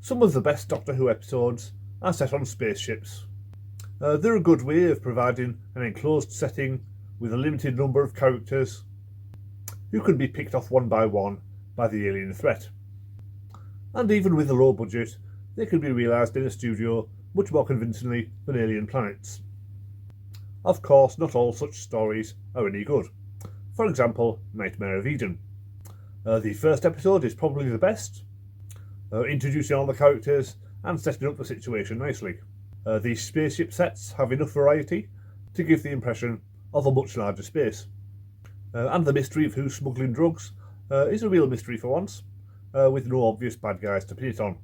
Some of the best Doctor Who episodes are set on spaceships. They're a good way of providing an enclosed setting with a limited number of characters who can be picked off one by the alien threat. And even with a low budget, they can be realised in a studio much more convincingly than alien planets. Of course, not all such stories are any good. For example, Nightmare of Eden. The first episode is probably the best, introducing all the characters and setting up the situation nicely. The spaceship sets have enough variety to give the impression of a much larger space. And the mystery of who's smuggling drugs is a real mystery for once, with no obvious bad guys to pin it on.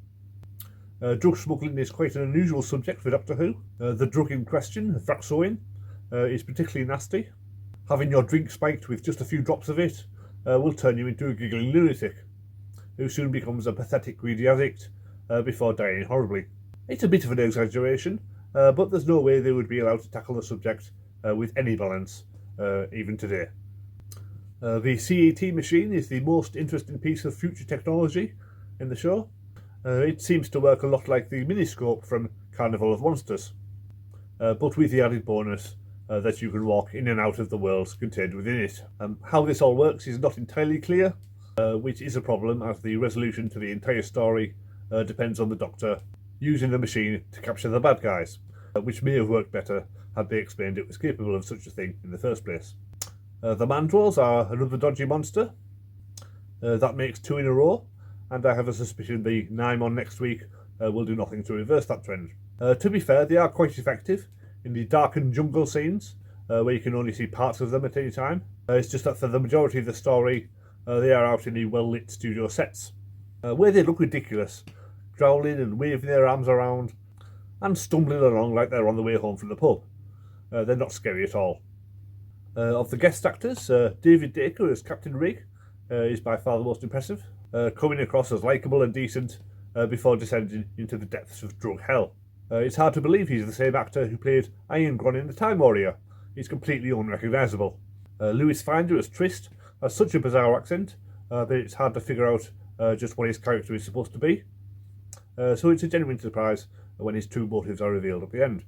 Drug smuggling is quite an unusual subject for Doctor Who. The drug in question, Thraxoin, is particularly nasty. Having your drink spiked with just a few drops of it will turn you into a giggling lunatic, who soon becomes a pathetic greedy addict before dying horribly. It's a bit of an exaggeration, but there's no way they would be allowed to tackle the subject with any balance, even today. The CAT machine is the most interesting piece of future technology in the show. It seems to work a lot like the miniscope from Carnival of Monsters, but with the added bonus that you can walk in and out of the worlds contained within it. How this all works is not entirely clear, which is a problem as the resolution to the entire story depends on the Doctor using the machine to capture the bad guys, which may have worked better had they explained it was capable of such a thing in the first place. The Mandrels are another dodgy monster. That makes 2 in a row, and I have a suspicion the Naimon next week will do nothing to reverse that trend. To be fair, they are quite effective in the darkened jungle scenes, where you can only see parts of them at any time. It's just that for the majority of the story, they are out in the well-lit studio sets, where they look ridiculous, growling and waving their arms around, and stumbling along like they're on the way home from the pub. They're not scary at all. Of the guest actors, David Dacre as Captain Rig is by far the most impressive, coming across as likeable and decent before descending into the depths of drug hell. It's hard to believe he's the same actor who played Iron Gron in The Time Warrior. He's completely unrecognisable. Lewis Finder as Trist has such a bizarre accent that it's hard to figure out just what his character is supposed to be. So it's a genuine surprise when his true motives are revealed at the end.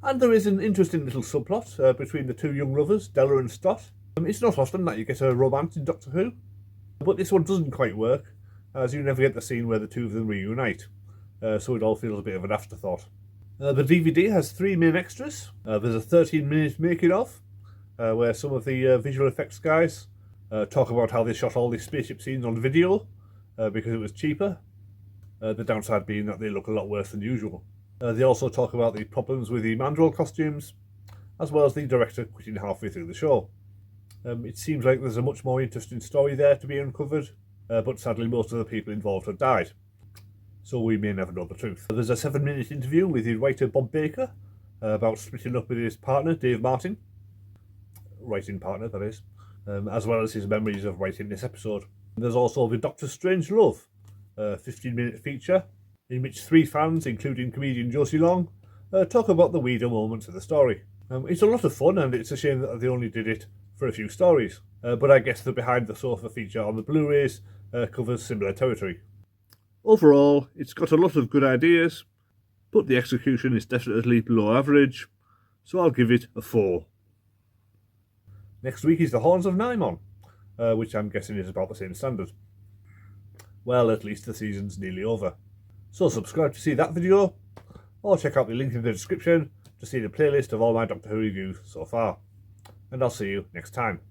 And there is an interesting little subplot between the two young lovers, Della and Stott. It's not often that you get a romance in Doctor Who, but this one doesn't quite work, as you never get the scene where the two of them reunite, so it all feels a bit of an afterthought. The DVD has 3 main extras. There's a 13-minute making-of, where some of the visual effects guys talk about how they shot all the spaceship scenes on video, because it was cheaper. The downside being that they look a lot worse than usual. They also talk about the problems with the Mandrel costumes, as well as the director quitting halfway through the show. It seems like there's a much more interesting story there to be uncovered, but sadly most of the people involved have died, so we may never know the truth. There's a 7-minute interview with the writer Bob Baker about splitting up with his partner Dave Martin, writing partner that is, as well as his memories of writing this episode. And there's also the Doctor Strange Love, a 15-minute feature in which 3 fans, including comedian Josie Long, talk about the weirder moments of the story. It's a lot of fun, and it's a shame that they only did it for a few stories, but I guess the Behind the Sofa feature on the Blu-rays covers similar territory. Overall, it's got a lot of good ideas, but the execution is definitely below average, so I'll give it a 4. Next week is The Horns of Naimon, which I'm guessing is about the same standard. Well, at least the season's nearly over. So subscribe to see that video, or check out the link in the description to see the playlist of all my Doctor Who reviews so far. And I'll see you next time.